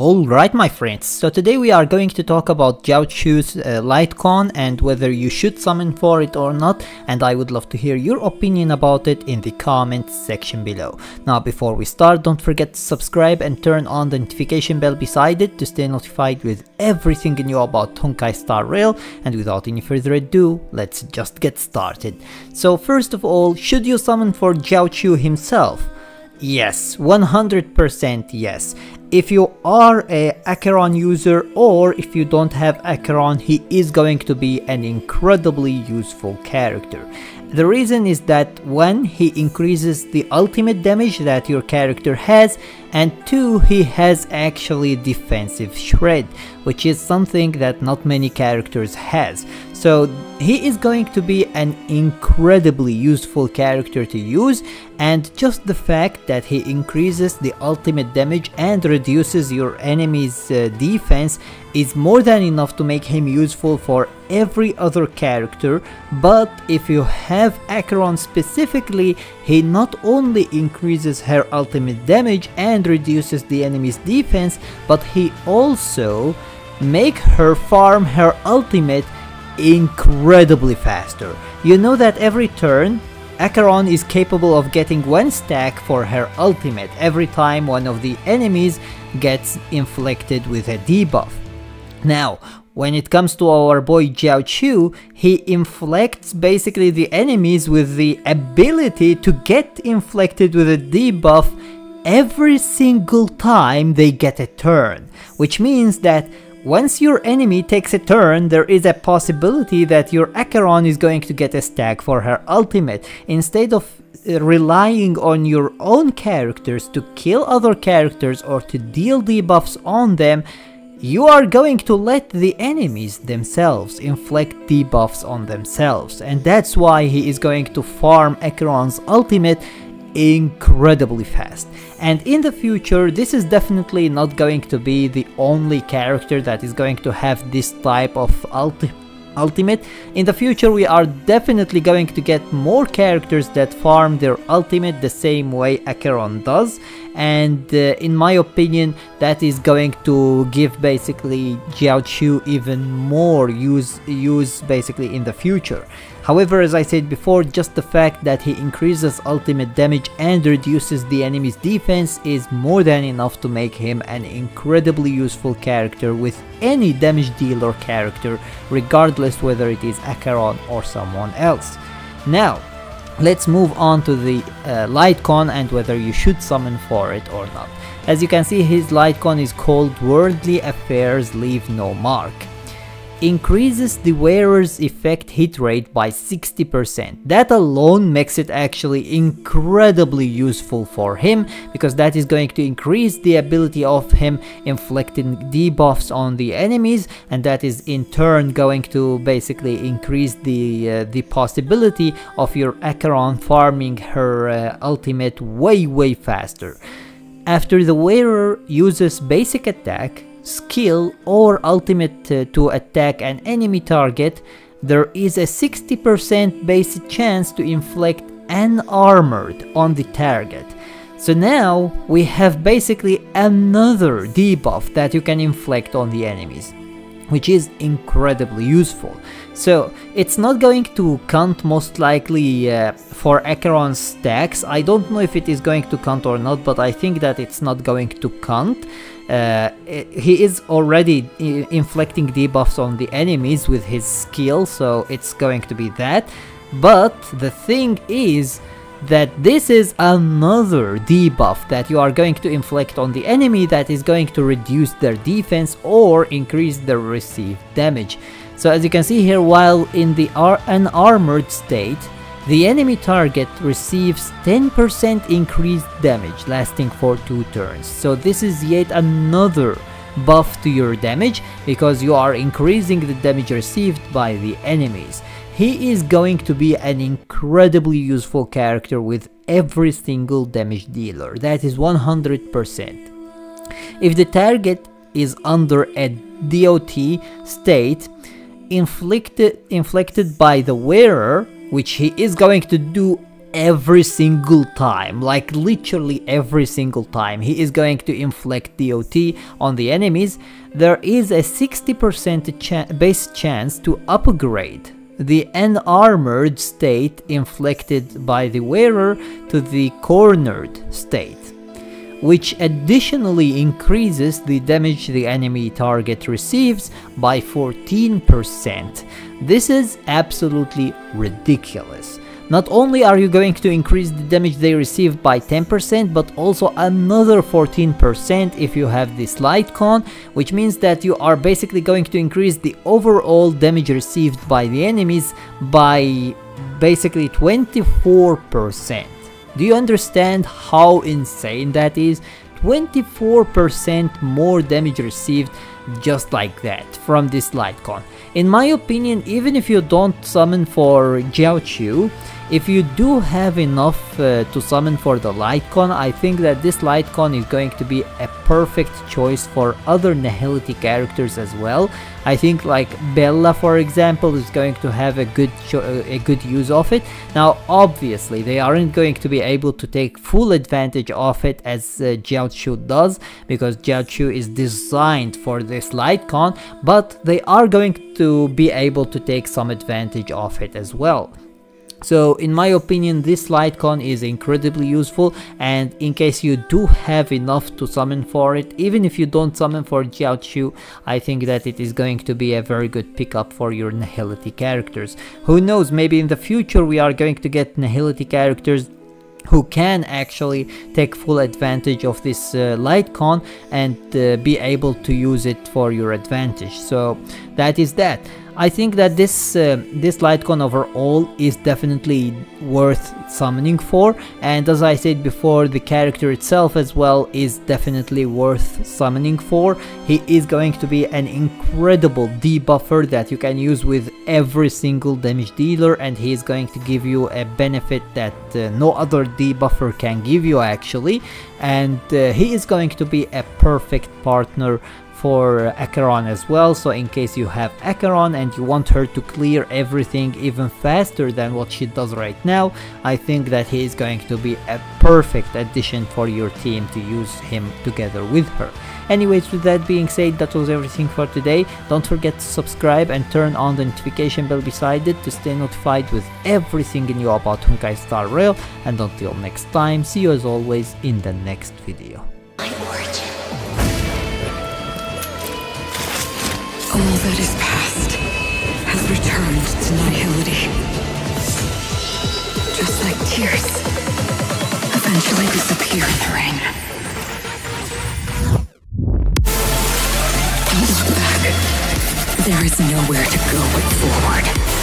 Alright my friends, so today we are going to talk about Jiaoqiu's Lightcone and whether you should summon for it or not, and I would love to hear your opinion about it in the comments section below. Now before we start, don't forget to subscribe and turn on the notification bell beside it to stay notified with everything new about Honkai Star Rail, and without any further ado, let's just get started. So first of all, should you summon for Jiaoqiu himself? Yes, 100% yes. If you are a Acheron user or if you don't have Acheron, he is going to be an incredibly useful character. The reason is that 1, he increases the ultimate damage that your character has, and 2, he has actually defensive shred, which is something that not many characters has. So he is going to be an incredibly useful character to use, and just the fact that he increases the ultimate damage and reduces your enemy's defense is more than enough to make him useful for every other character. But if you have Acheron specifically, he not only increases her ultimate damage and reduces the enemy's defense, but he also make her farm her ultimate incredibly faster. You know that every turn Acheron is capable of getting 1 stack for her ultimate every time one of the enemies gets inflicted with a debuff. Now, when it comes to our boy Jiaoqiu, he inflicts basically the enemies with the ability to get inflicted with a debuff every single time they get a turn, which means that once your enemy takes a turn, there is a possibility that your Acheron is going to get a stack for her ultimate. Instead of relying on your own characters to kill other characters or to deal debuffs on them, you are going to let the enemies themselves inflict debuffs on themselves, and that's why he is going to farm Acheron's ultimate incredibly fast. And in the future, this is definitely not going to be the only character that is going to have this type of ultimate. In the future, we are definitely going to get more characters that farm their ultimate the same way Acheron does, and in my opinion, that is going to give basically Jiaoqiu even more use basically in the future. However, as I said before, just the fact that he increases ultimate damage and reduces the enemy's defense is more than enough to make him an incredibly useful character with any damage dealer character, regardless whether it is Acheron or someone else. Now, let's move on to the Lightcone and whether you should summon for it or not. As you can see, his Lightcone is called Worldly Affairs Leave No Mark. Increases the wearer's effect hit rate by 60%. That alone makes it actually incredibly useful for him, because that is going to increase the ability of him inflicting debuffs on the enemies, and that is in turn going to basically increase the possibility of your Acheron farming her ultimate way faster. After the wearer uses basic attack, skill or ultimate to attack an enemy target, there is a 60% basic chance to inflict unarmored on the target. So now we have basically another debuff that you can inflict on the enemies, which is incredibly useful. So it's not going to count most likely for Acheron's stacks. I don't know if it is going to count or not, but I think that it's not going to count. He is already inflicting debuffs on the enemies with his skill, so it's going to be that. But the thing is that this is another debuff that you are going to inflict on the enemy that is going to reduce their defense or increase their received damage. So as you can see here, while in the unarmored state, the enemy target receives 10% increased damage lasting for 2 turns. So this is yet another buff to your damage, because you are increasing the damage received by the enemies. He is going to be an incredibly useful character with every single damage dealer. That is 100%. If the target is under a DOT state, inflicted by the wearer, which he is going to do every single time, like literally every single time he is going to inflict DOT on the enemies, there is a 60% base chance to upgrade the unarmored state inflicted by the wearer to the cornered state, which additionally increases the damage the enemy target receives by 14%. This is absolutely ridiculous. Not only are you going to increase the damage they receive by 10%, but also another 14% if you have this Lightcone, which means that you are basically going to increase the overall damage received by the enemies by basically 24%. Do you understand how insane that is? 24% more damage received just like that from this Lightcone. In my opinion, even if you don't summon for Jiaoqiu, if you do have enough to summon for the Lightcone, I think that this Lightcone is going to be a perfect choice for other Nihility characters as well. I think like Bella, for example, is going to have a good use of it. Now obviously they aren't going to be able to take full advantage of it as Jiaoqiu does, because Jiaoqiu is designed for this Lightcone, but they are going to be able to take some advantage of it as well. So in my opinion, this Lightcone is incredibly useful, and in case you do have enough to summon for it, even if you don't summon for Jiaoqiu, I think that it is going to be a very good pickup for your Nihility characters. Who knows, maybe in the future we are going to get Nihility characters who can actually take full advantage of this Lightcone and be able to use it for your advantage. So that is that. I think that this Lightcone overall is definitely worth summoning for, and as I said before, the character itself as well is definitely worth summoning for. He is going to be an incredible debuffer that you can use with every single damage dealer, and he is going to give you a benefit that no other debuffer can give you actually, and he is going to be a perfect partner for Acheron as well. So in case you have Acheron and you want her to clear everything even faster than what she does right now, I think that he is going to be a perfect addition for your team to use him together with her. Anyways, with that being said, that was everything for today. Don't forget to subscribe and turn on the notification bell beside it to stay notified with everything new about Honkai Star Rail, and until next time, see you as always in the next video. All that is past has returned to nihility. Just like tears eventually disappear in the rain. Don't look back. There is nowhere to go but forward.